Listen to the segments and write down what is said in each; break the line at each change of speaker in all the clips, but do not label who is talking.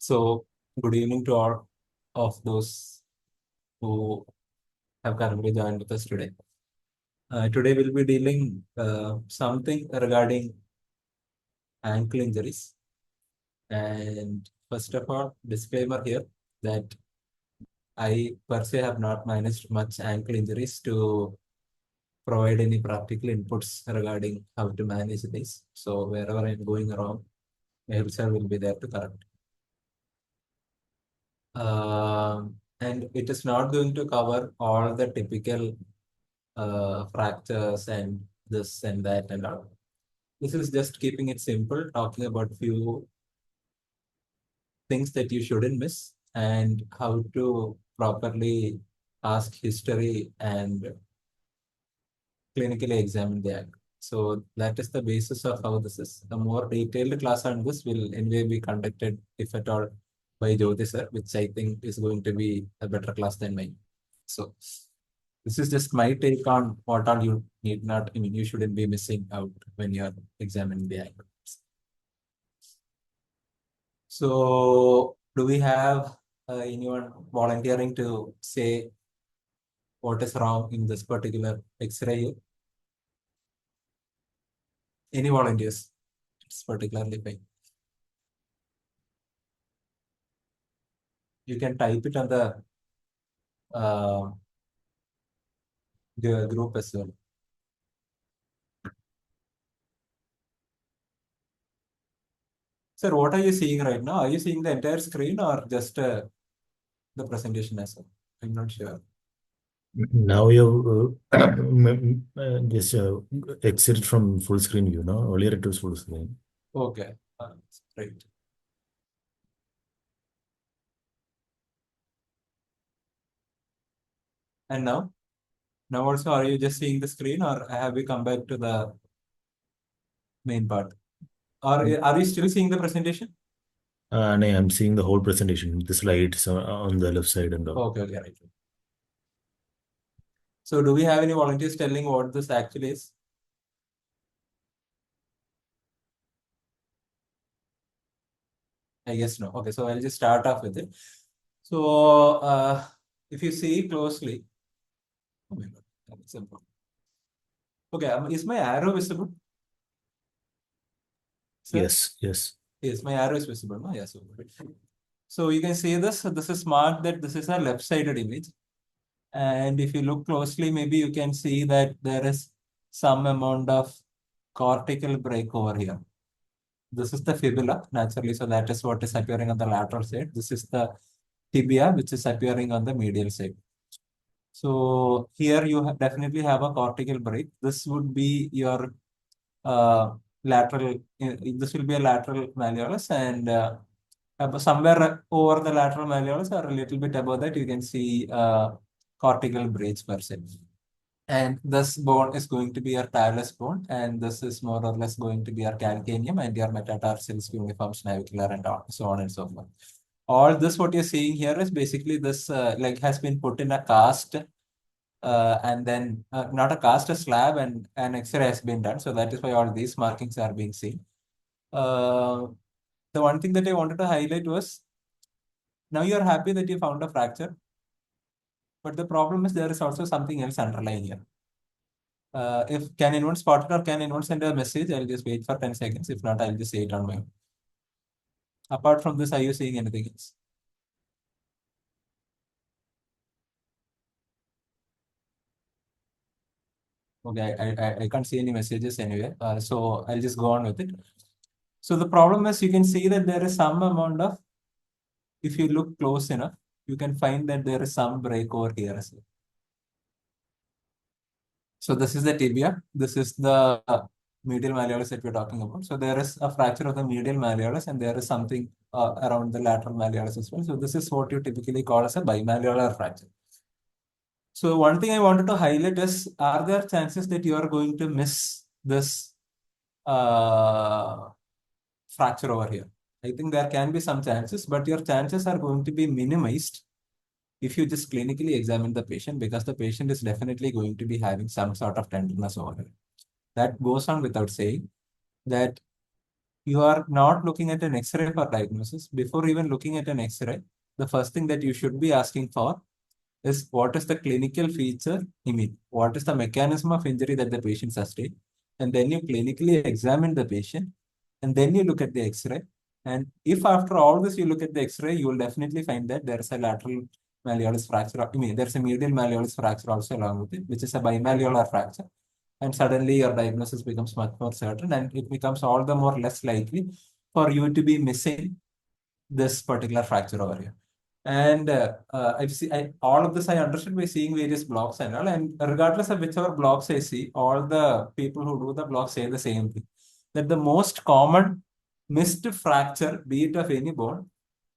So, good evening to all of those who have currently joined with us today. Today we'll be dealing something regarding ankle injuries. And first of all, disclaimer here that I per se have not managed much ankle injuries to provide any practical inputs regarding how to manage this. So wherever I'm going wrong, Mehul sir will be there to correct. And it is not going to cover all the typical fractures and this and that and all. This is just keeping it simple, talking about few things that you shouldn't miss and how to properly ask history and clinically examine the act. So that is the basis of how this is. A more detailed class on this will anyway be conducted, if at all, by Jyoti sir, which I think is going to be a better class than mine. So this is just my take on what all you need not, I mean, you shouldn't be missing out when you're examining the ankle. So, do we have anyone volunteering to say what is wrong in this particular X-ray? Any volunteers? It's particularly fine. You can type it on uh, the group as well. Sir, what are you seeing right now? Are you seeing the entire screen or just the presentation as well? I'm not sure.
Now you just exit from full screen view. No, earlier it was full screen.
Okay, right. And now? Now also, are you just seeing the screen or have we come back to the main part? Or are you still seeing the presentation?
No, I'm seeing the whole presentation. The slides on the left side and all.
Okay, okay, right. So do we have any volunteers telling what this actually is? I guess no. Okay, so I'll just start off with it. So if you see closely, oh my God, that's simple. Okay, is my arrow visible? Sir?
Yes, yes.
Yes, my arrow is visible. No? Yes. So you can see this. This is marked that this is a left-sided image. And if you look closely, maybe you can see that there is some amount of cortical break over here. This is the fibula, naturally. So that is what is appearing on the lateral side. This is the tibia, which is appearing on the medial side. So here you definitely have a cortical break. This would be your lateral, this will be a lateral malleolus, and somewhere over the lateral malleolus or a little bit above that, you can see cortical breaks per se. And this bone is going to be your talus bone, and this is more or less going to be your calcaneum and your metatarsals, uniform navicular, and so on and so forth. All this, what you're seeing here is basically this leg has been put in a cast, and then not a cast, a slab, and an X-ray has been done. So that is why all these markings are being seen. The one thing that I wanted to highlight was, now you're happy that you found a fracture, but the problem is there is also something else underlying here. If can anyone spot it or can anyone send a message? I'll just wait for 10 seconds. If not, I'll just say it on my own. Apart from this, are you seeing anything else? Okay, I can't see any messages anyway. So I'll just go on with it. So the problem is you can see that there is some amount of, if you look close enough, you can find that there is some break over here as well. So this is the tibia. This is the medial malleolus that we're talking about. So there is a fracture of the medial malleolus and there is something around the lateral malleolus as well. So this is what you typically call as a bimalleolar fracture. So one thing I wanted to highlight is, are there chances that you are going to miss this fracture over here? I think there can be some chances, but your chances are going to be minimized if you just clinically examine the patient, because the patient is definitely going to be having some sort of tenderness over here. That goes on without saying that you are not looking at an X-ray for diagnosis. Before even looking at an X-ray, the first thing that you should be asking for is what is the clinical feature, what is the mechanism of injury that the patient sustained, and then you clinically examine the patient, and then you look at the X-ray. And if after all this you look at the X-ray, you will definitely find that there is a lateral malleolus fracture. There's a medial malleolus fracture also along with it, which is a bimalleolar fracture. And suddenly your diagnosis becomes much more certain, and it becomes all the more less likely for you to be missing this particular fracture over here. And all of this I understood by seeing various blogs and all. And regardless of whichever blogs I see, all the people who do the blogs say the same thing, that the most common missed fracture, be it of any bone,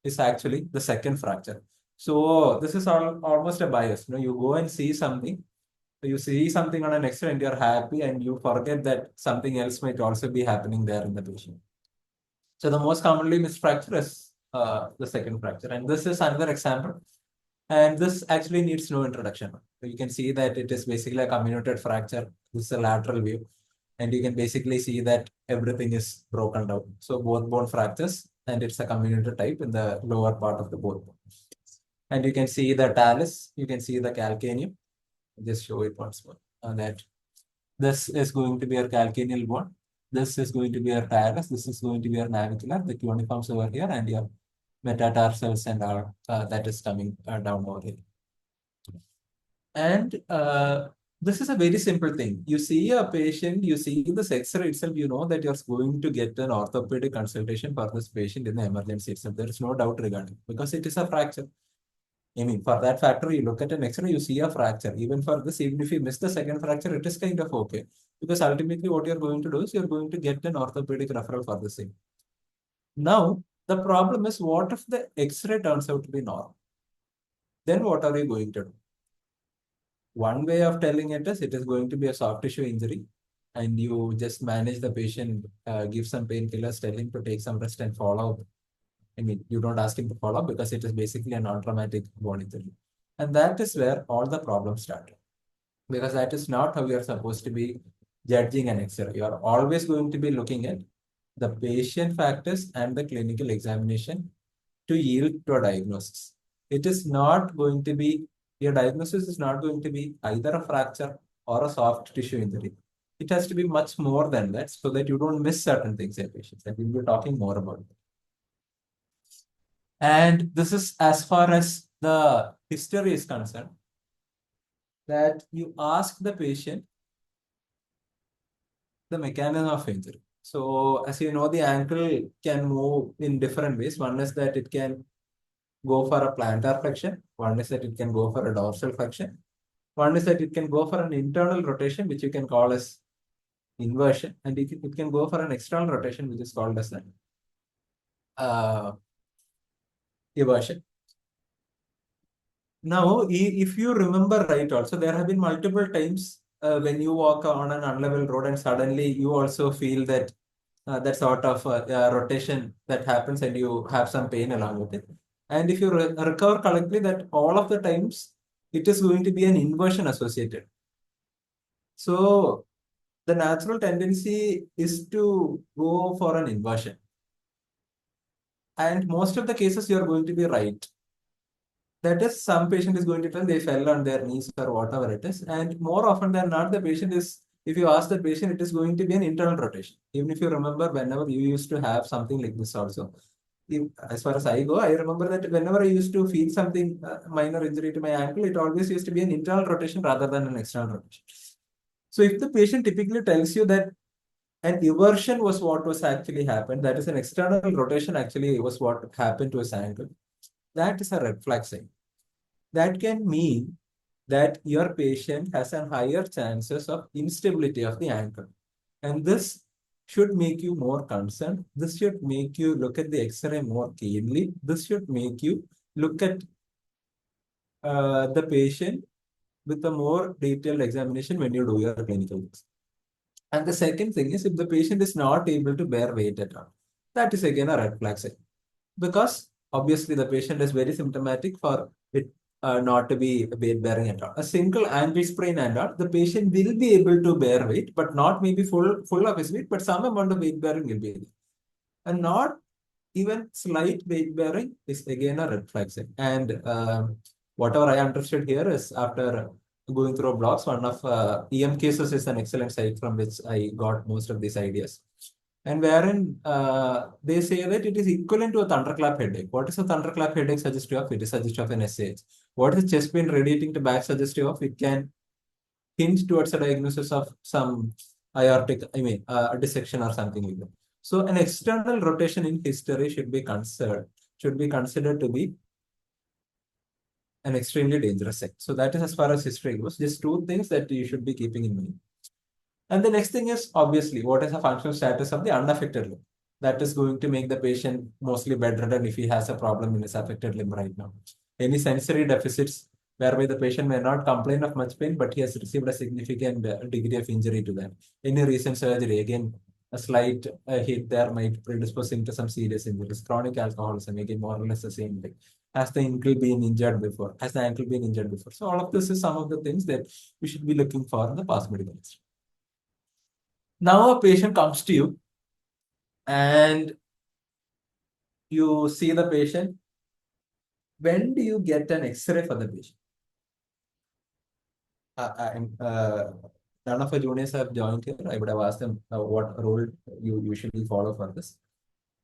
is actually the second fracture. So this is almost a bias. You go and see something, you see something on an X-ray and you're happy, and you forget that something else might also be happening there in the patient. So the most commonly missed fracture is the second fracture. And this is another example. And this actually needs no introduction. So you can see that it is basically a comminuted fracture. This is a lateral view. And you can basically see that everything is broken down. So both bone fractures, and it's a comminuted type in the lower part of the both bone. And you can see the talus, you can see the calcaneum. Just show it once more. That this is going to be a calcaneal bone. This is going to be your talus. This is going to be your navicular, the cuneiforms over here, and your metatarsals and all that is coming down over here. And this is a very simple thing. You see a patient, you see this X-ray itself, you know that you're going to get an orthopedic consultation for this patient in the emergency itself. There is no doubt regarding, because it is a fracture. For that factor, you look at an X-ray, you see a fracture. Even for this, even if you miss the second fracture, it is kind of okay. Because ultimately what you're going to do is you're going to get an orthopedic referral for the same. Now, the problem is, what if the X-ray turns out to be normal? Then what are you going to do? One way of telling it is going to be a soft tissue injury, and you just manage the patient, give some painkillers, tell him to take some rest and follow up. You don't ask him to follow up because it is basically a non-traumatic bone injury. And that is where all the problems start. Because that is not how you are supposed to be judging an X-ray. You are always going to be looking at the patient factors and the clinical examination to yield to a diagnosis. It is not going to be, your diagnosis is not going to be either a fracture or a soft tissue injury. It has to be much more than that, so that you don't miss certain things in patients. And we'll be talking more about it. And this is as far as the history is concerned, that you ask the patient the mechanism of injury. So as you know, the ankle can move in different ways. One is that it can go for a plantar flexion. One is that it can go for a dorsal flexion. One is that it can go for an internal rotation, which you can call as inversion. And it can go for an external rotation, which is called as an eversion. Now, if you remember right, also there have been multiple times when you walk on an unlevel road and suddenly you also feel that that sort of rotation that happens, and you have some pain along with it. And if you recover correctly, that all of the times it is going to be an inversion associated. So the natural tendency is to go for an inversion. And most of the cases you are going to be right. That is, some patient is going to tell they fell on their knees or whatever it is. And more often than not, the patient is, if you ask the patient, it is going to be an internal rotation. Even if you remember, whenever you used to have something like this also. As far as I go, I remember that whenever I used to feel something, minor injury to my ankle, it always used to be an internal rotation rather than an external rotation. So if the patient typically tells you that an eversion was what was actually happened, that is, an external rotation actually was what happened to his ankle, that is a red flag sign. That can mean that your patient has a higher chances of instability of the ankle. And this should make you more concerned. This should make you look at the X-ray more keenly. This should make you look at the patient with a more detailed examination when you do your clinical work. And the second thing is, if the patient is not able to bear weight at all, that is again a red flag sign. Because obviously the patient is very symptomatic for it not to be weight bearing at all. A single ankle sprain and all, the patient will be able to bear weight, but not maybe full of his weight, but some amount of weight bearing will be there. and not even slight weight bearing is again a red flag sign. And whatever I understood here is after going through blogs, one of EM cases is an excellent site from which I got most of these ideas. And wherein they say that it is equivalent to a thunderclap headache. What is a thunderclap headache suggestive of? It is suggestive of an SAH. What is chest pain radiating to back suggestive of? It can hint towards a diagnosis of some aortic, a dissection or something like that. So an external rotation in history should be considered to be an extremely dangerous sign. So that is as far as history goes. Just two things that you should be keeping in mind. And the next thing is obviously what is the functional status of the unaffected limb? That is going to make the patient mostly bedridden if he has a problem in his affected limb right now. Any sensory deficits whereby the patient may not complain of much pain, but he has received a significant degree of injury to that. Any recent surgery, again, a slight hit there might predispose him to some serious injuries. Chronic alcoholism, again, more or less the same thing. Has the ankle been injured before? Has the ankle been injured before? So all of this is some of the things that we should be looking for in the past medical history. Now a patient comes to you and you see the patient. When do you get an X-ray for the patient? None of the juniors have joined here. I would have asked them what rule you usually follow for this.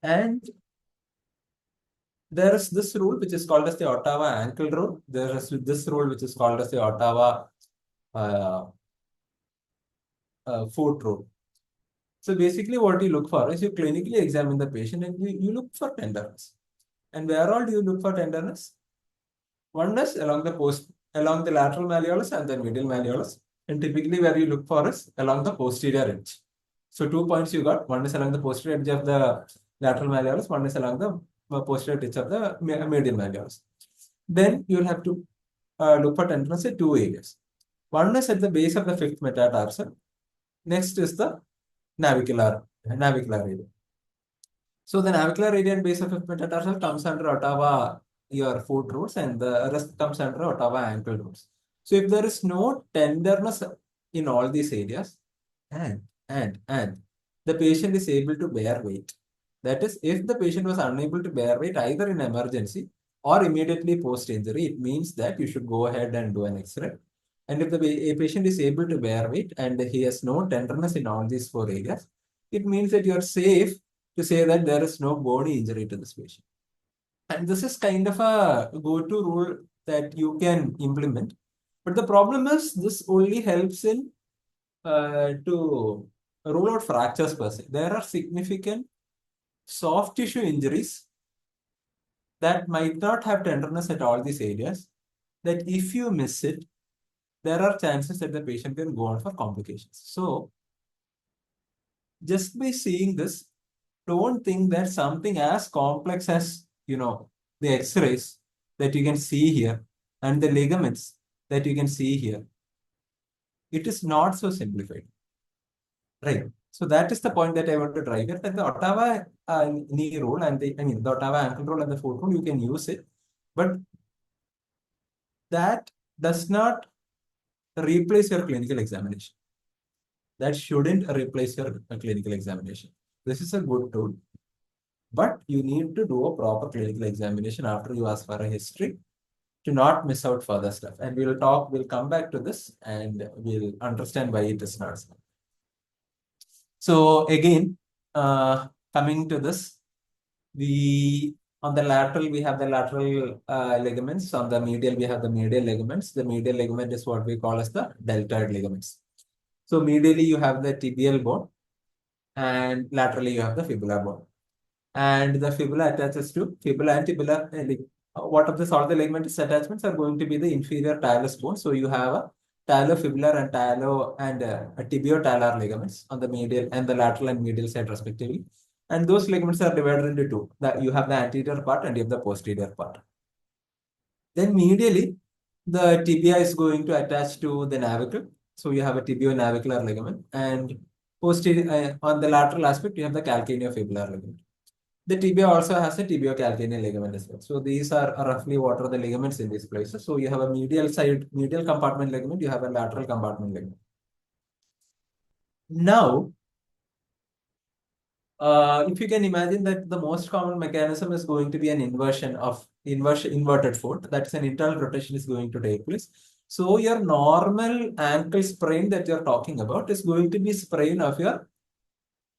And there is this rule which is called as the Ottawa ankle rule. There is this rule which is called as the Ottawa foot rule. So basically what you look for is you clinically examine the patient and you look for tenderness. And where all do you look for tenderness? One is along the lateral malleolus and the medial malleolus. And typically where you look for is along the posterior edge. So 2 points you got. One is along the posterior edge of the lateral malleolus. One is along the posterior edge of the medial malleolus. Then you'll have to look for tenderness in two areas. One is at the base of the fifth metatarsal. Next is the navicular area. So the navicular area and base of fifth metatarsal comes under Ottawa your foot roots and the rest comes under Ottawa ankle roots. So if there is no tenderness in all these areas and the patient is able to bear weight, that is, if the patient was unable to bear weight either in emergency or immediately post-injury, it means that you should go ahead and do an X-ray. And if a patient is able to bear weight and he has no tenderness in all these four areas, it means that you are safe to say that there is no bony injury to this patient. And this is kind of a go-to rule that you can implement. But the problem is this only helps in to rule out fractures per se. There are significant soft tissue injuries that might not have tenderness at all these areas, that if you miss it, there are chances that the patient can go on for complications. So just by seeing this, don't think that something as complex as, the X-rays that you can see here and the ligaments that you can see here, it is not so simplified, right? So that is the point that I want to drive here, that the Ottawa knee rule and the Ottawa ankle rule and the foot rule, you can use it, but that does not replace your clinical examination. That shouldn't replace your clinical examination. This is a good tool, but you need to do a proper clinical examination after you ask for a history to not miss out further stuff. And we'll come back to this and we'll understand why it is not. So again, coming to this, on the lateral, we have the lateral ligaments. On the medial, we have the medial ligaments. The medial ligament is what we call as the deltoid ligaments. So medially, you have the tibial bone and laterally, you have the fibular bone. And the fibula attaches to fibula and tibular. What of this, all the ligamentous attachments are going to be the inferior talus bone. So you have a talofibular and a tibiotalar ligaments on the medial and the lateral and medial side respectively. And those ligaments are divided into two. You have the anterior part and you have the posterior part. Then medially, the tibia is going to attach to the navicle. So you have a tibio-navicular ligament. And posterior, on the lateral aspect, you have the calcaneofibular ligament. The tibia also has a tibiocalcaneal ligament as well. So these are roughly what are the ligaments in these places. So you have a medial compartment ligament, you have a lateral compartment ligament. Now, if you can imagine that the most common mechanism is going to be an inverted foot, that's an internal rotation is going to take place. So your normal ankle sprain that you're talking about is going to be sprain of your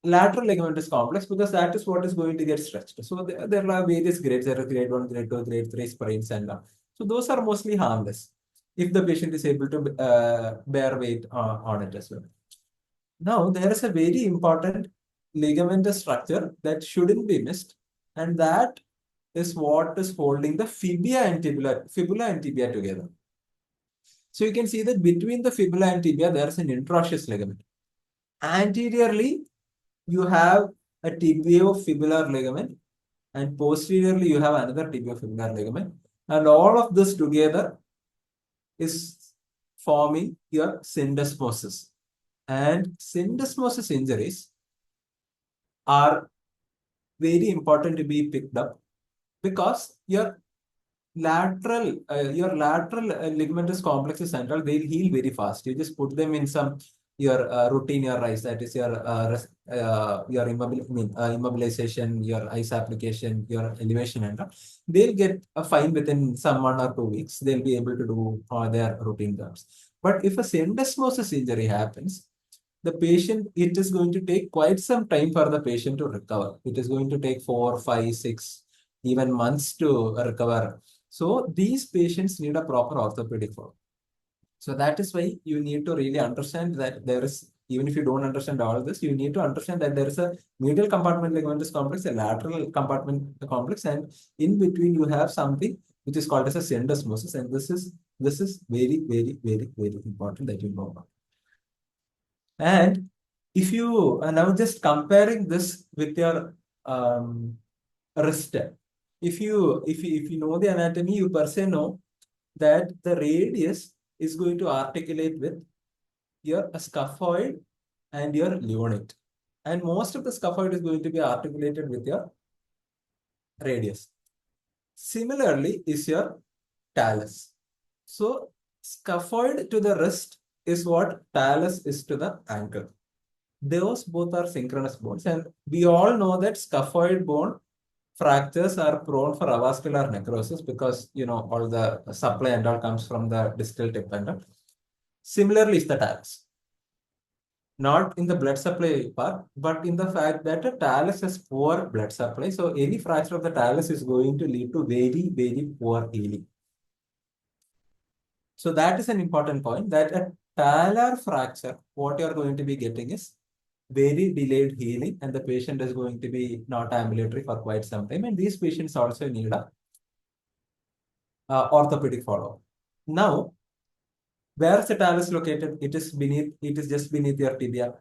lateral ligamentous complex, because that is what is going to get stretched. So there are various grades. There are grade 1, grade 2, grade 3 sprains and all. So those are mostly harmless if the patient is able to bear weight on it as well. Now, there is a very important ligamentous structure that shouldn't be missed, and that is what is holding the fibula and tibia together. So you can see that between the fibula and tibia, there is an interosseous ligament. Anteriorly, you have a tibiofibular ligament, and posteriorly, you have another tibiofibular ligament. And all of this together is forming your syndesmosis. And syndesmosis injuries are very important to be picked up, because your lateral ligamentous complexes central, they'll heal very fast. You just put them in some your routine, your RICE, that is your immobilization, your ice application, your elevation, and all. They'll get fine within some 1 or 2 weeks. They'll be able to do their routine jobs. But if a syndesmosis injury happens, the patient, it is going to take quite some time for the patient to recover. It is going to take 4, 5, 6, even months to recover. So these patients need a proper orthopedic follow. So that is why you need to really understand that there is, even if you don't understand all this, you need to understand that there is a medial compartment ligamentous complex, a lateral compartment complex, and in between you have something which is called as a syndesmosis. And this is very, very, very, very important that you know about. And if you are now just comparing this with your wrist, if you know the anatomy, you per se know that the radius is going to articulate with your scaphoid and your leonate. And most of the scaphoid is going to be articulated with your radius. Similarly is your talus. So scaphoid to the wrist is what talus is to the ankle. Those both are synchronous bones, and we all know that scaphoid bone fractures are prone for avascular necrosis, because all the supply and all comes from the distal tip and all. Similarly is the talus. Not in the blood supply part, but in the fact that the talus has poor blood supply. So any fracture of the talus is going to lead to very, very poor healing. So that is an important point, that a talar fracture, what you're going to be getting is very delayed healing, and the patient is going to be not ambulatory for quite some time. And these patients also need a orthopedic follow-up. Now, where is the talus located? It is just beneath your tibia.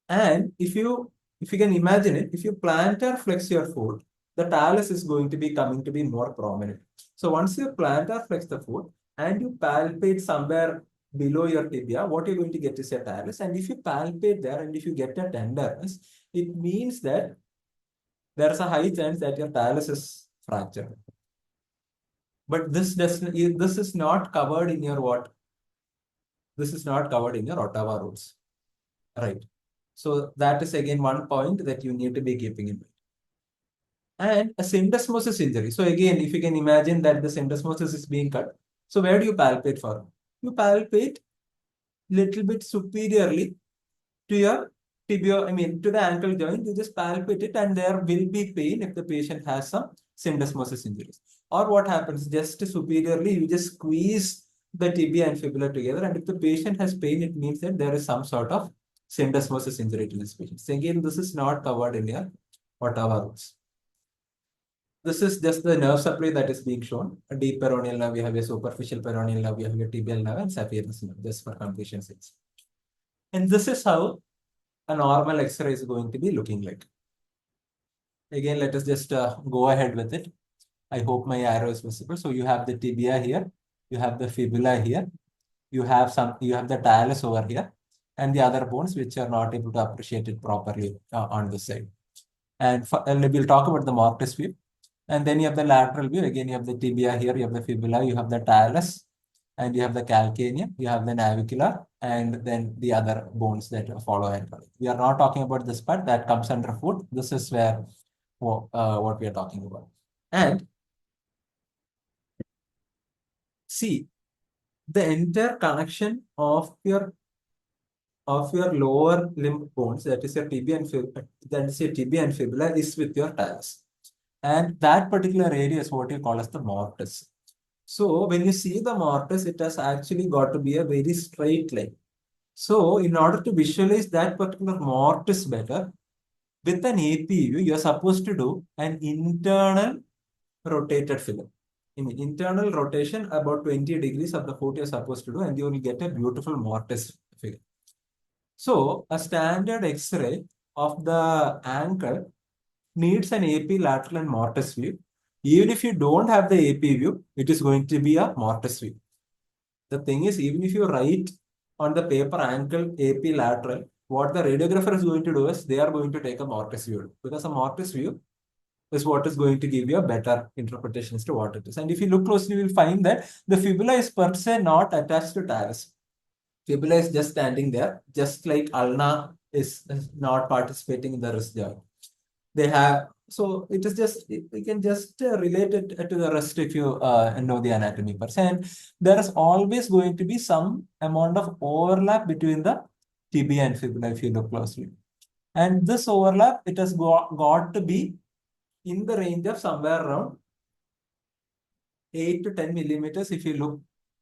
And if you can imagine it, if you plantar flex your foot, the talus is going to be coming to be more prominent. So once you plantar flex the foot and you palpate somewhere below your tibia, what you're going to get is a talus. And if you palpate there and if you get a tenderness, it means that there's a high chance that your talus is fractured. But this is not covered in your what? This is not covered in your Ottawa rules, right? So that is again one point that you need to be keeping in mind. And a syndesmosis injury. So again, if you can imagine that the syndesmosis is being cut, so where do you palpate for? You palpate little bit superiorly to your to the ankle joint. You just palpate it, and there will be pain if the patient has some syndesmosis injuries. Or what happens, just superiorly, you just squeeze the tibia and fibula together, and if the patient has pain, it means that there is some sort of syndesmosis injury to this patient. So again, this is not covered in your Ottawa rules. This is just the nerve supply that is being shown. A deep peroneal nerve, we have a superficial peroneal nerve, we have a tibial nerve, and saphenous nerve, just for completion sake. And this is how a normal X-ray is going to be looking like. Again, let us just go ahead with it. I hope my arrow is visible. So you have the tibia here, you have the fibula here, you have the talus over here, and the other bones which are not able to appreciate it properly on this side. And we'll talk about the Mortis view. And then you have the lateral view. Again, you have the tibia here, you have the fibula, you have the talus, and you have the calcaneum, you have the navicular, and then the other bones that follow and follow. We are not talking about this part that comes under foot. This is where what we are talking about. And see, the entire connection of your lower limb bones, that is your tibia and fibula, is with your talus. And that particular area is what you call as the mortise. So when you see the mortise, it has actually got to be a very straight line. So in order to visualize that particular mortise better, with an AP view, you're supposed to do an internal rotated figure. In internal rotation, about 20 degrees of the foot you're supposed to do, and you will get a beautiful mortise figure. So a standard X-ray of the ankle needs an AP lateral and mortise view. Even if you don't have the AP view, it is going to be a mortise view. The thing is, even if you write on the paper ankle AP lateral, what the radiographer is going to do is they are going to take a mortise view, because a mortise view is what is going to give you a better interpretation as to what it is. And if you look closely, you will find that the fibula is per se not attached to talus. Fibula is just standing there, just like ulna is not participating in the wrist joint. They have, so it is just, we can just relate it to the wrist if you know the anatomy per se. And there is always going to be some amount of overlap between the tibia and fibula if you look closely. And this overlap, it has got to be in the range of somewhere around 8 to 10 millimeters if you look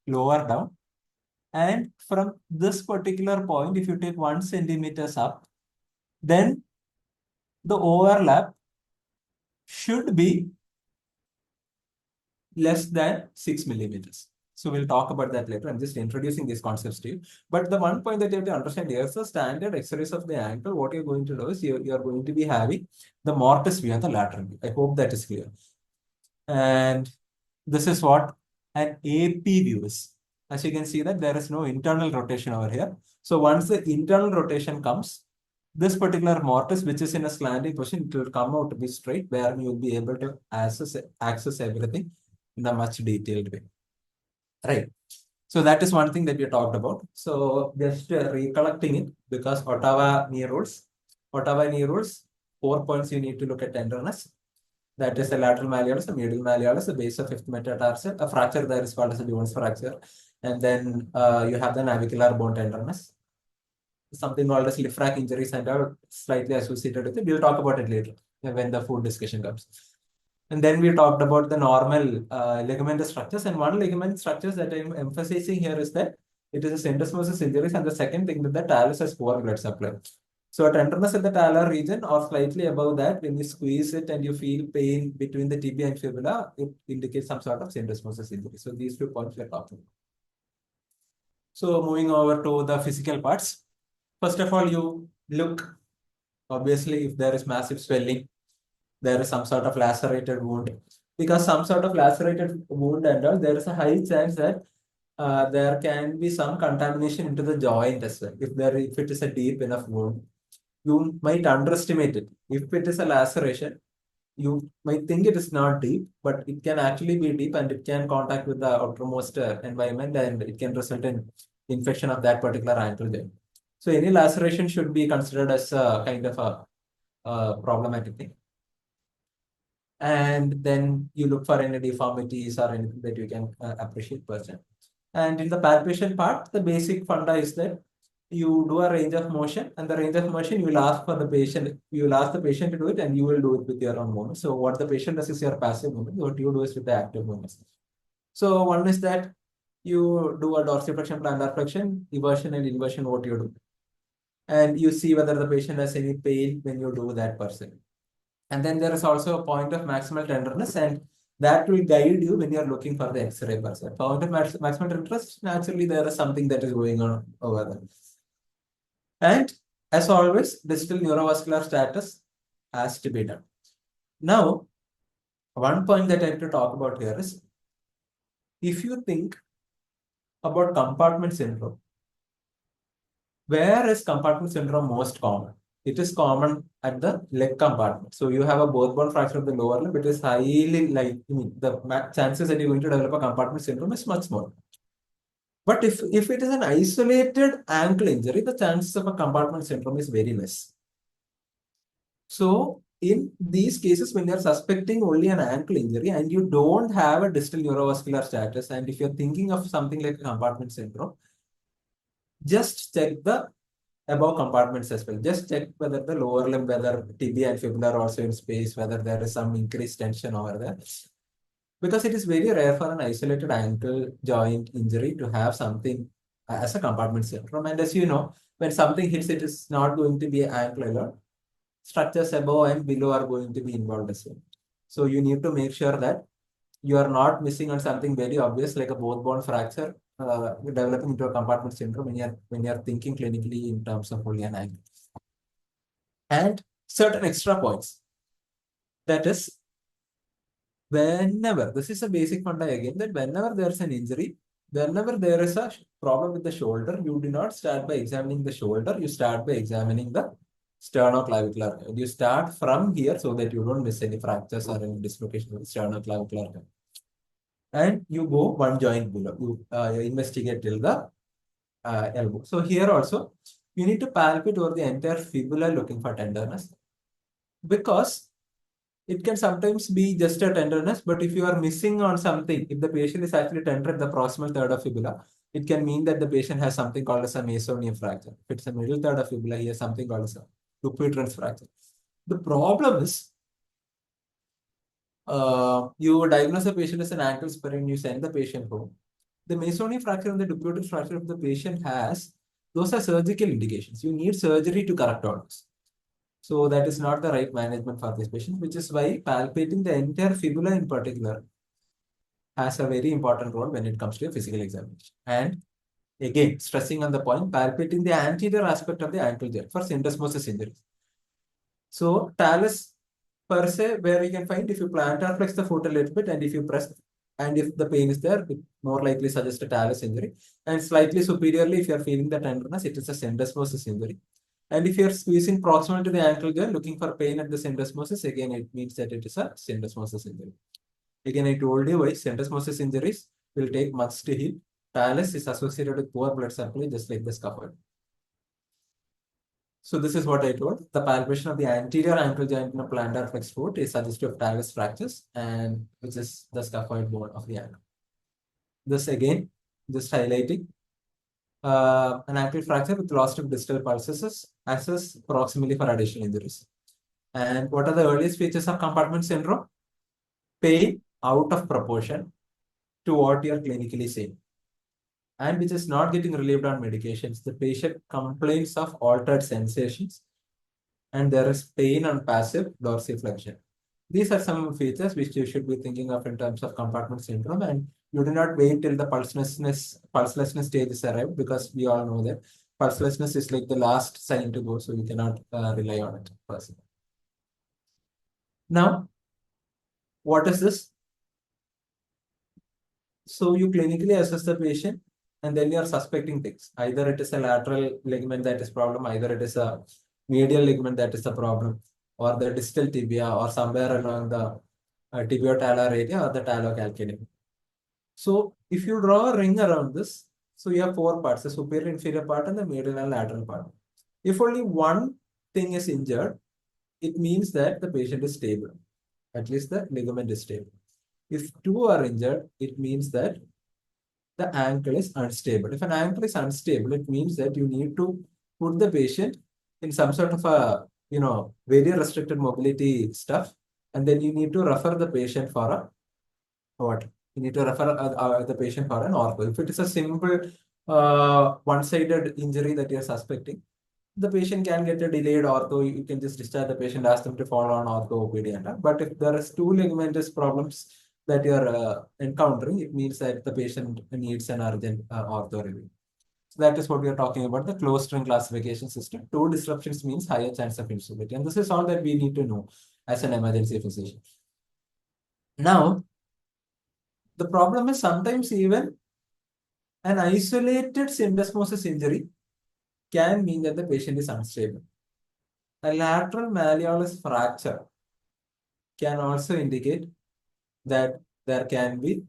lower down. And from this particular point, if you take 1 centimeters up, then the overlap should be less than 6 millimeters. So we'll talk about that later. I'm just introducing these concepts to you. But the one point that you have to understand here is the standard X-rays of the ankle. What you're going to do is you're going to be having the mortise view and the lateral view. I hope that is clear. And this is what an AP view is. As you can see that there is no internal rotation over here. So once the internal rotation comes, this particular mortise, which is in a slanting position, it will come out to be straight, where you will be able to access everything in a much detailed way. Right. So that is one thing that we talked about. So just recollecting it, because Ottawa knee rules, 4 points you need to look at tenderness. That is the lateral malleolus, the medial malleolus, the base of fifth metatarsal. A fracture there is called as a Duane's fracture. And then you have the navicular bone tenderness. Something called as Liffrac injuries and are slightly associated with it. We'll talk about it later when the food discussion comes. And then we talked about the normal ligamentous structures. And one ligament structures that I'm emphasizing here is that it is a syndesmosis injuries. And the second thing that the talus has poor blood supply. So a tenderness in the talar region or slightly above that, when you squeeze it and you feel pain between the tibia and fibula, it indicates some sort of syndesmosis injury. So these 2 points we are talking about. So moving over to the physical parts. First of all, you look, obviously, if there is massive swelling, there is some sort of lacerated wound. Because some sort of lacerated wound and all, there is a high chance that there can be some contamination into the joint as well. If it is a deep enough wound, you might underestimate it. If it is a laceration, you might think it is not deep, but it can actually be deep, and it can contact with the outermost environment, and it can result in infection of that particular ankle joint. So any laceration should be considered as a kind of a problematic thing. And then you look for any deformities or anything that you can appreciate person. And in the palpation part, the basic funda is that you do a range of motion, and the range of motion you will ask for the patient. You will ask the patient to do it, and you will do it with your own movement. So what the patient does is your passive movement. What you do is with the active movements. So one is that you do a dorsiflexion, plantar flexion, eversion and inversion. What you do, and you see whether the patient has any pain when you do that person. And then there is also a point of maximal tenderness, and that will guide you when you're looking for the X-ray person. Point of maximal tenderness, naturally there is something that is going on over there. And as always, distal neurovascular status has to be done. Now, one point that I have to talk about here is, if you think about compartment syndrome, where is compartment syndrome most common? It is common at the leg compartment. So you have a both bone fracture of the lower limb. It is highly the chances that you're going to develop a compartment syndrome is much more. But if it is an isolated ankle injury, the chances of a compartment syndrome is very less. So in these cases, when you're suspecting only an ankle injury and you don't have a distal neurovascular status, and if you're thinking of something like a compartment syndrome, just check the above compartments as well. Just check whether the lower limb, whether tibia and fibula are also in space, whether there is some increased tension over there. Because it is very rare for an isolated ankle joint injury to have something as a compartment syndrome. And as you know, when something hits, it is not going to be ankle alone. Structures above and below are going to be involved as well. So you need to make sure that you are not missing on something very obvious like a both bone fracture developing into a compartment syndrome when you're thinking clinically in terms of only an ankle. And certain extra points. That is, whenever, this is a basic funda again, that whenever there's an injury, whenever there is a problem with the shoulder, you do not start by examining the shoulder, you start by examining the sternoclavicular. You start from here so that you don't miss any fractures or any dislocation of the sternoclavicular. And you go one joint below. You investigate till the elbow. So here also, you need to palpate over the entire fibula looking for tenderness, because it can sometimes be just a tenderness, but if you are missing on something, if the patient is actually tender at the proximal third of fibula, it can mean that the patient has something called as a Mesoneum fracture. If it's a middle third of fibula, he has something called as a Dupuytren's fracture. The problem is, you diagnose a patient as an ankle sprain, you send the patient home. The Mesoneum fracture and the Dupuytren's fracture of the patient has, those are surgical indications. You need surgery to correct all this. So that is not the right management for this patient, which is why palpating the entire fibula in particular has a very important role when it comes to a physical examination. And again, stressing on the point, palpating the anterior aspect of the ankle joint for syndesmosis injuries. So talus per se, where you can find if you plantar flex the foot a little bit and if you press, and if the pain is there, it more likely suggests a talus injury. And slightly superiorly, if you are feeling the tenderness, it is a syndesmosis injury. And if you're squeezing proximal to the ankle joint, looking for pain at the syndesmosis, again, it means that it is a syndesmosis injury. Again, I told you why syndesmosis injuries will take months to heal. Talus is associated with poor blood supply, just like the scaphoid. So this is what I told. The palpation of the anterior ankle joint in a plantar flex foot is suggestive of talus fractures, and which is the scaphoid bone of the ankle. This again, just highlighting. An ankle fracture with loss of distal pulses access proximally for additional injuries. And what are the earliest features of compartment syndrome? Pain out of proportion to what you are clinically seeing, and which is not getting relieved on medications. The patient complains of altered sensations, and there is pain on passive dorsiflexion. These are some features which you should be thinking of in terms of compartment syndrome, and you do not wait till the pulselessness stage is arrived, because we all know that pulselessness is like the last sign to go, so you cannot rely on it personally. Now, what is this? So you clinically assess the patient, and then you are suspecting things. Either it is a lateral ligament that is problem, either it is a medial ligament that is the problem, or the distal tibia, or somewhere along the tibiotalar area or the talocalcaneum. So if you draw a ring around this, so you have four parts, the superior inferior part and the medial and lateral part. If only one thing is injured, it means that the patient is stable. At least the ligament is stable. If two are injured, it means that the ankle is unstable. If an ankle is unstable, it means that you need to put the patient in some sort of a, very restricted mobility stuff. And then you need to refer the patient for a, what? You need to refer the patient for an ortho. If it is a simple one-sided injury that you're suspecting, the patient can get a delayed ortho. You can just discharge the patient, ask them to follow on ortho OPD and all. But if there is two ligamentous problems that you're encountering, it means that the patient needs an urgent ortho review. So that is what we are talking about, the closed string classification system. Two disruptions means higher chance of instability. And this is all that we need to know as an emergency physician. Now, the problem is sometimes even an isolated syndesmosis injury can mean that the patient is unstable. A lateral malleolus fracture can also indicate that there can be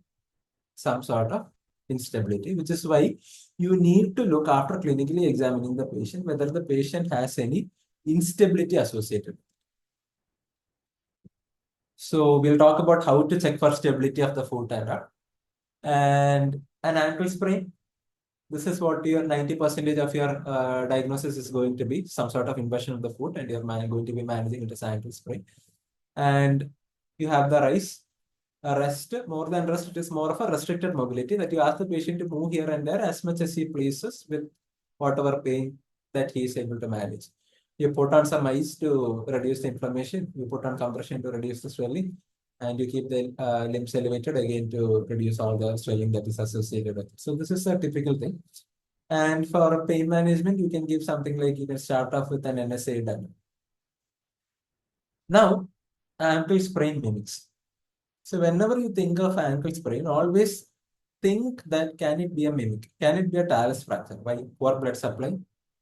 some sort of instability, which is why you need to look after clinically examining the patient whether the patient has any instability associated. So we'll talk about how to check for stability of the foot and all. And an ankle sprain, this is what your 90% of your diagnosis is going to be, some sort of inversion of the foot, and you're going to be managing it as ankle sprain. And you have the rise. Rest, more than rest, it is more of a restricted mobility that you ask the patient to move here and there as much as he pleases with whatever pain that he is able to manage. You put on some ice to reduce the inflammation, you put on compression to reduce the swelling, and you keep the limbs elevated again to reduce all the swelling that is associated with it. So this is a typical thing. And for pain management, you can give something like you can start off with an NSAID done. Now, ankle sprain mimics. So whenever you think of ankle sprain, always think that can it be a mimic? Can it be a talus fracture? Why? Poor blood supply,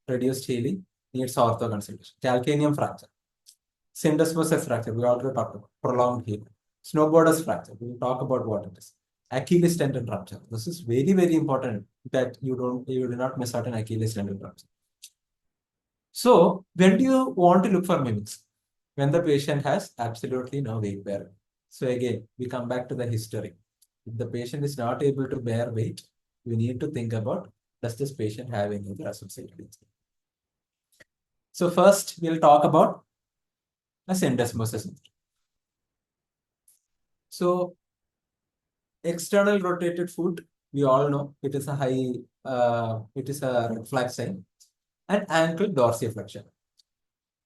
reduced healing, needs ortho consultation. Calcaneum fracture. Syndesmosis fracture, we already talked about. Prolonged healing. Snowboarder's fracture, we will talk about what it is. Achilles tendon rupture. This is very, very important that you do not miss out an Achilles tendon rupture. So when do you want to look for mimics? When the patient has absolutely no weight bearing. So again, we come back to the history. If the patient is not able to bear weight, we need to think about, does this patient have any other associated injury? So first, we'll talk about a syndesmosis injury. So external rotated foot, we all know it is a red flag sign. And ankle dorsiflexion.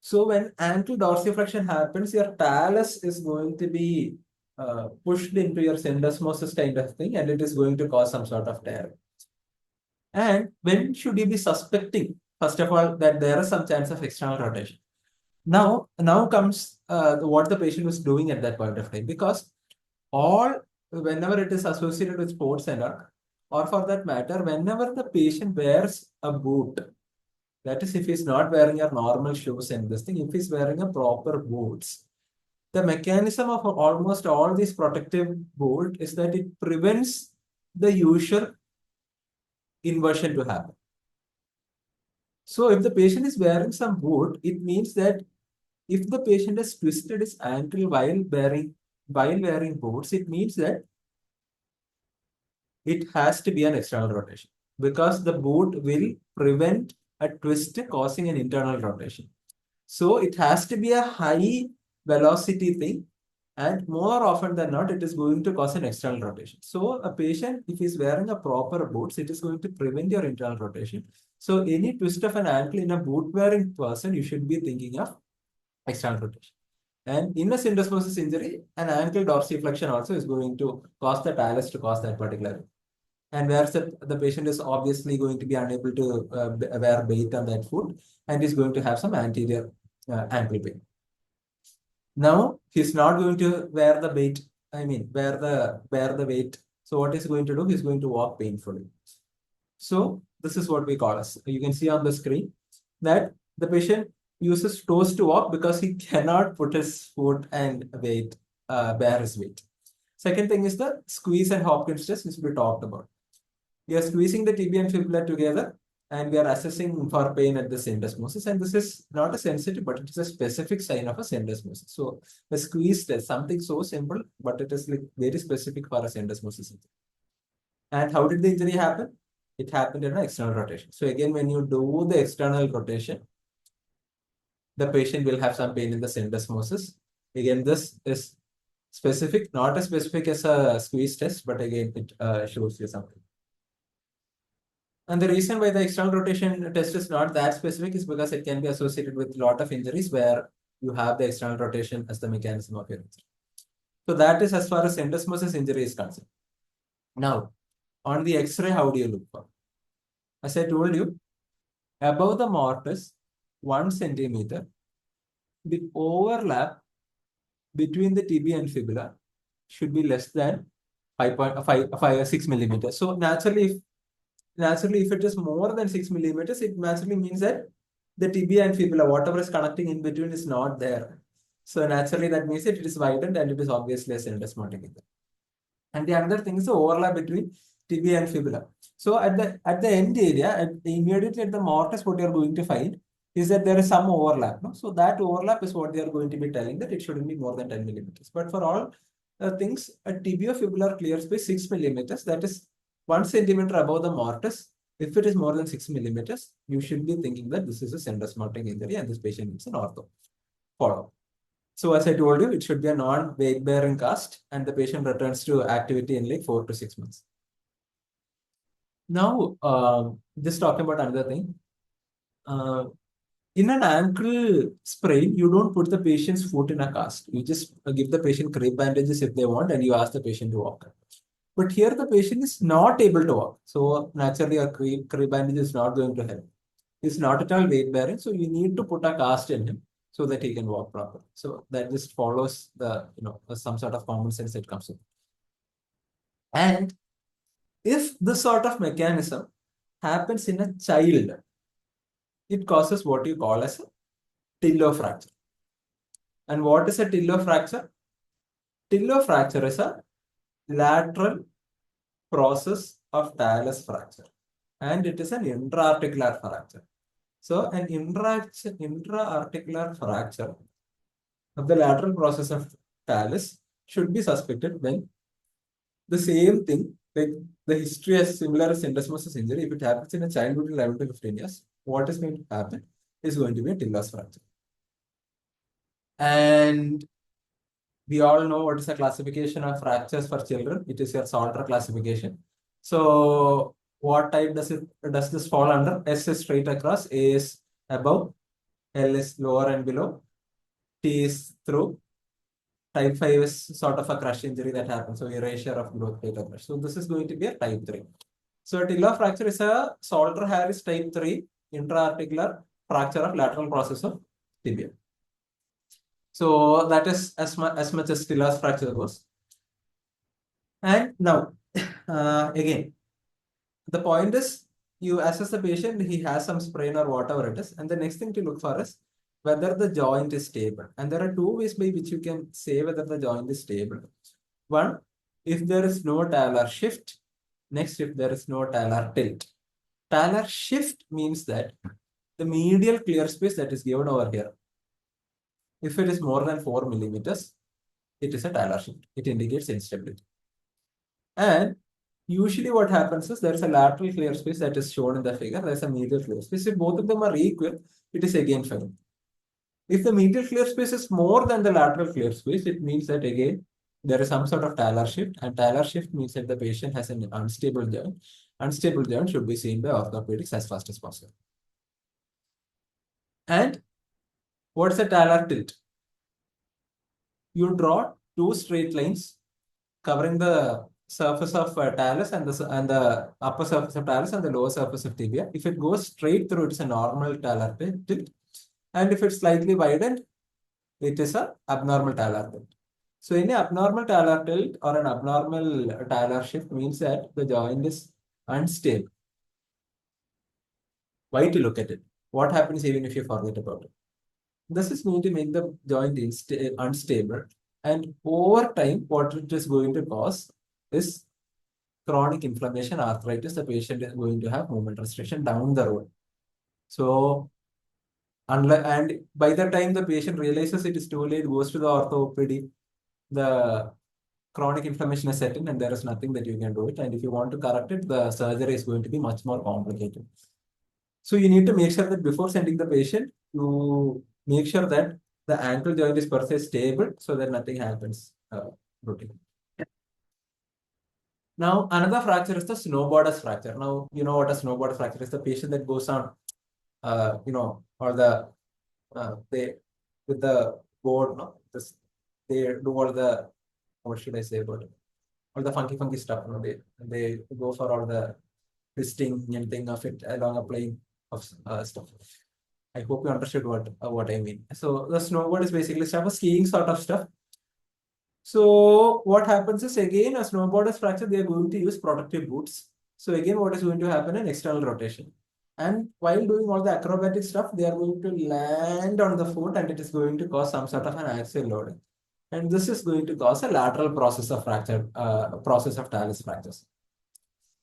So when ankle dorsiflexion happens, your talus is going to be pushed into your syndesmosis kind of thing, and it is going to cause some sort of tear. And when should you be suspecting, first of all, that there is some chance of external rotation? Now comes what the patient was doing at that point of time, because whenever it is associated with sports and all, or for that matter, whenever the patient wears a boot, that is, if he's not wearing a normal shoes and this thing, if he's wearing a proper boots, the mechanism of almost all these protective boot is that it prevents the usual inversion to happen. So if the patient is wearing some boot, it means that if the patient has twisted his ankle while wearing boots, it means that it has to be an external rotation, because the boot will prevent a twist causing an internal rotation. So it has to be a high velocity thing, and more often than not, it is going to cause an external rotation. So a patient, if he's wearing a proper boots, it is going to prevent your internal rotation. So any twist of an ankle in a boot wearing person, you should be thinking of external rotation. And in a syndesmosis injury, an ankle dorsiflexion also is going to cause the talus to cause that particular. And where the patient is obviously going to be unable to wear weight on that foot, and is going to have some anterior ankle pain. Now he's not going to wear the weight. Wear the weight. So what he's going to do? He's going to walk painfully. So this is what we call as. You can see on the screen that the patient uses toes to walk because he cannot put his foot and bear his weight. Second thing is the squeeze and Hopkins test, which we talked about. We are squeezing the tibia and fibula together, and we are assessing for pain at the syndesmosis. And this is not a sensitive, but it is a specific sign of a syndesmosis. So the squeeze test, something so simple, but it is like very specific for a syndesmosis. And how did the injury happen? It happened in an external rotation. So again, when you do the external rotation, the patient will have some pain in the syndesmosis. Again, this is specific, not as specific as a squeeze test, but again, it shows you something. And the reason why the external rotation test is not that specific is because it can be associated with a lot of injuries where you have the external rotation as the mechanism of your injury. So that is as far as syndesmosis injury is concerned. Now, on the X-ray, how do you look for? As I told you, above the mortise, 1 centimeter, the overlap between the tibia and fibula should be less than 6 millimeters. So naturally, if it is more than 6 millimeters, it naturally means that the tibia and fibula, whatever is connecting in between, is not there. So naturally, that means that it is widened and it is obviously a syndesmotic injury. And the other thing is the overlap between tibia and fibula. So at the end area, immediately at the mortise, what you're going to find is that there is some overlap. No? So that overlap is what they are going to be telling, that it shouldn't be more than 10 millimeters. But for all things, a tibiofibular clear space 6 millimeters, that is 1 centimeter above the mortise. If it is more than 6 millimeters, you should be thinking that this is a syndesmotic injury and this patient needs an ortho follow. So as I told you, it should be a non-weight bearing cast and the patient returns to activity in like 4 to 6 months. Now, just talking about another thing. In an ankle sprain, you don't put the patient's foot in a cast. You just give the patient crepe bandages if they want and you ask the patient to walk. But here the patient is not able to walk. So naturally a crepe bandage is not going to help. He's not at all weight bearing. So you need to put a cast in him so that he can walk properly. So that just follows the, some sort of common sense that comes in. And if this sort of mechanism happens in a child, it causes what you call as a tillofracture. And what is a tillofracture? Tillofracture is a lateral process of talus fracture. And it is an intra-articular fracture. So an intra-articular fracture of the lateral process of talus should be suspected when the same thing, like the history is similar as syndesmosis injury, if it happens in a child between 11 to 15 years, what is going to happen is going to be a Till's fracture. And we all know what is the classification of fractures for children. It is your Salter classification. So what type does this fall under? S is straight across, A is above, L is lower and below, T is through. Type 5 is sort of a crush injury that happens. So erasure of growth plate of crush. So this is going to be a type 3. So a Tilla fracture is a Salter-Harris type 3 intra-articular fracture of lateral process of tibia. So that is as much as Tilla's fracture goes. And now, again, the point is you assess the patient, he has some sprain or whatever it is. And the next thing to look for is whether the joint is stable. And there are two ways by which you can say whether the joint is stable. One, if there is no talar shift. Next, if there is no talar tilt. Talar shift means that the medial clear space that is given over here, if it is more than 4 millimeters, it is a talar shift. It indicates instability. And usually what happens is there is a lateral clear space that is shown in the figure. There is a medial clear space. If both of them are equal, it is again fine. If the medial clear space is more than the lateral clear space, it means that again, there is some sort of talar shift, and talar shift means that the patient has an unstable joint. Unstable joint should be seen by orthopedics as fast as possible. And what's the talar tilt? You draw two straight lines covering the surface of talus and the upper surface of talus and the lower surface of tibia. If it goes straight through, it's a normal talar tilt. And if it's slightly widened, it is an abnormal talar tilt. So any abnormal talar tilt or an abnormal talar shift means that the joint is unstable. Why to look at it? What happens even if you forget about it? This is going to make the joint unstable. And over time, what it is going to cause is chronic inflammation, arthritis. The patient is going to have movement restriction down the road. So, and by the time the patient realizes it is too late, goes to the orthopedic, the chronic inflammation is set in and there is nothing that you can do it. And if you want to correct it, the surgery is going to be much more complicated. So you need to make sure that before sending the patient, you make sure that the ankle joint is per se stable so that nothing happens routine. Now, another fracture is the snowboarder's fracture. Now, you know what a snowboarder fracture is? The patient that goes on, or they with the board, no, they do all the, what should I say about it? All the funky stuff. You know, they go for all the twisting and thing of it along a plane of stuff. I hope you understood what I mean. So the snowboard is basically stuff, a skiing sort of stuff. So what happens is again a snowboarder's fracture, they are going to use protective boots. So again, what is going to happen? An external rotation. And while doing all the acrobatic stuff, they are going to land on the foot and it is going to cause some sort of an axial loading. And this is going to cause a lateral process of fracture, process of talus fractures.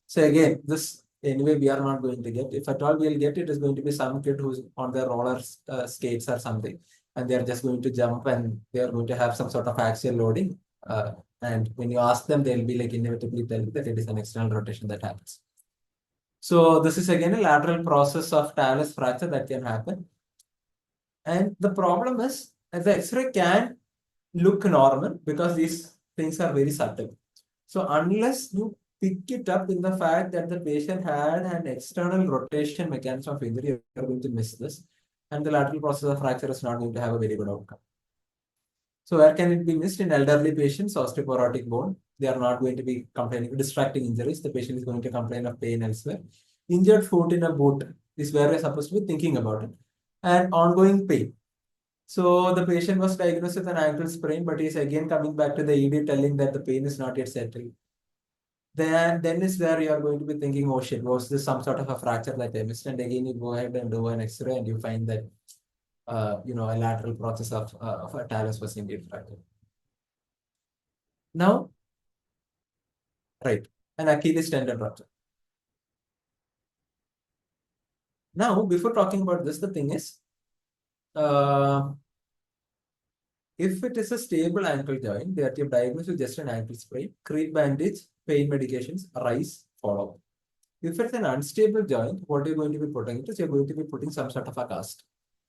So again, this anyway we are not going to get. If at all we'll get, it is going to be some kid who's on their roller skates or something, and they are just going to jump and they are going to have some sort of axial loading. And when you ask them, they'll be like inevitably tell you that it is an external rotation that happens. So this is again a lateral process of talus fracture that can happen. And the problem is the X-ray can look normal because these things are very subtle. So unless you pick it up in the fact that the patient had an external rotation mechanism of injury, you are going to miss this. And the lateral process of fracture is not going to have a very good outcome. So where can it be missed? In elderly patients, osteoporotic bone, they are not going to be complaining of distracting injuries. The patient is going to complain of pain elsewhere. Injured foot in a boot is where we're supposed to be thinking about it. And ongoing pain. So the patient was diagnosed with an ankle sprain, but he's again coming back to the ED telling that the pain is not yet settled. Then is where you are going to be thinking, oh shit, was this some sort of a fracture that I missed? And again, you go ahead and do an X-ray and you find that a lateral process of a talus was indeed fractured. Now, right, an Achilles tendon rupture. Now, before talking about this, the thing is, if it is a stable ankle joint that you're diagnosed with just an ankle sprain, creep bandage, pain medications, rise, follow. If it's an unstable joint, what you're going to be putting it is you're going to be putting some sort of a cast.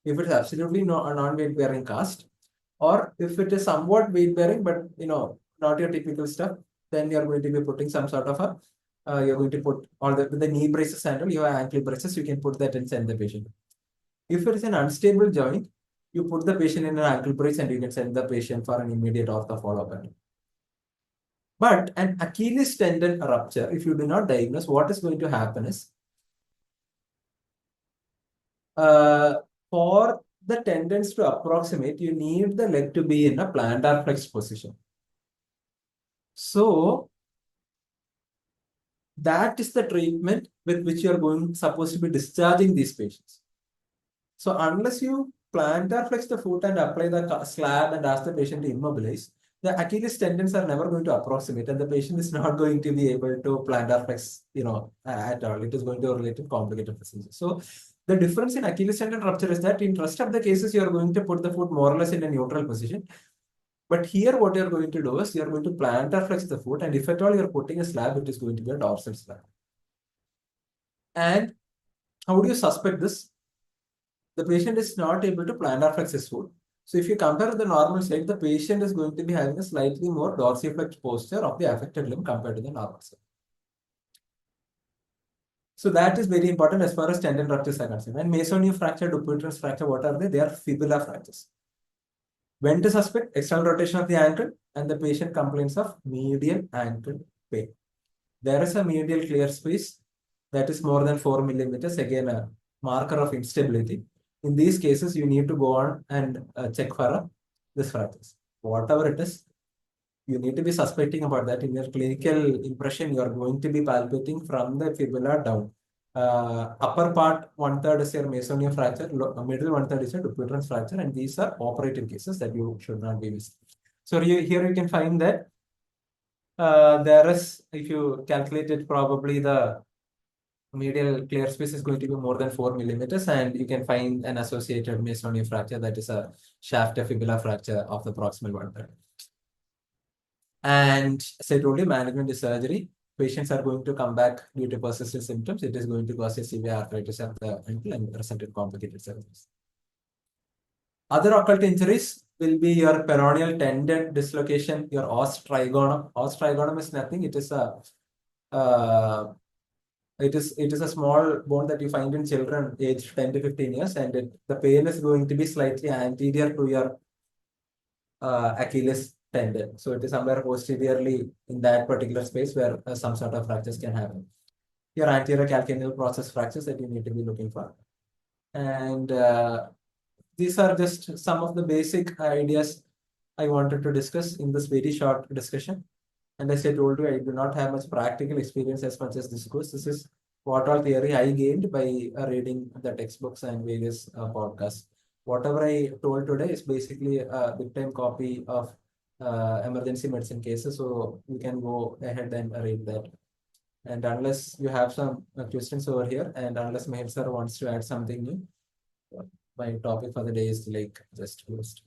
If it's absolutely no, a non-weight bearing cast, or if it is somewhat weight bearing, but not your typical stuff, then you're going to be putting some sort of a, you're going to put all the knee braces and you have ankle braces, you can put that and send the patient. If it is an unstable joint, you put the patient in an ankle brace and you can send the patient for an immediate ortho follow-up. But an Achilles tendon rupture, if you do not diagnose, what is going to happen is, for the tendons to approximate, you need the leg to be in a plantar flex position. So that is the treatment with which you are supposed to be discharging these patients. So unless you plantar flex the foot and apply the slab and ask the patient to immobilize, the Achilles tendons are never going to approximate and the patient is not going to be able to plantar flex, at all. It is going to relate to complicated procedure. So the difference in Achilles tendon rupture is that in rest of the cases, you are going to put the foot more or less in a neutral position. But here, what you're going to do is you're going to plantar flex the foot, and if at all you're putting a slab, it is going to be a dorsal slab. And how do you suspect this? The patient is not able to plantar flex his foot. So if you compare the normal side, the patient is going to be having a slightly more dorsiflex posture of the affected limb compared to the normal side. So that is very important as far as tendon ruptures are concerned. And Mesoneum fracture, Dupuytren's fracture, what are they? They are fibula fractures. When to suspect? External rotation of the ankle and the patient complains of medial ankle pain. There is a medial clear space that is more than 4 millimeters, again a marker of instability. In these cases, you need to go on and check for this fractures. Whatever it is, you need to be suspecting about that. In your clinical impression, you are going to be palpating from the fibula down. Upper part, 1/3 is your Mesoneum fracture, middle 1/3 is your Dupuytren's fracture, and these are operative cases that you should not be missing. So here you can find that there is, if you calculate it, probably the medial clear space is going to be more than 4 millimeters, and you can find an associated Mesoneum fracture that is a shaft fibula fracture of the proximal 1/3. And as I told you, management is surgery. Patients are going to come back due to persistent symptoms. It is going to cause a severe arthritis of the ankle and result in complicated surgeries. Other occult injuries will be your peroneal tendon dislocation, your os trigonum. Os trigonum is nothing. It is a small bone that you find in children aged 10 to 15 years, and the pain is going to be slightly anterior to your Achilles tendon. So it is somewhere posteriorly in that particular space where some sort of fractures can happen. Your anterior calcaneal process fractures that you need to be looking for. And these are just some of the basic ideas I wanted to discuss in this very short discussion. And as I told you, I do not have much practical experience as much as this course. This is what all theory I gained by reading the textbooks and various podcasts. Whatever I told today is basically a big time copy of emergency medicine cases. So you can go ahead and read that. And unless you have some questions over here, and unless Meher sir wants to add something new, my topic for the day is like just closed.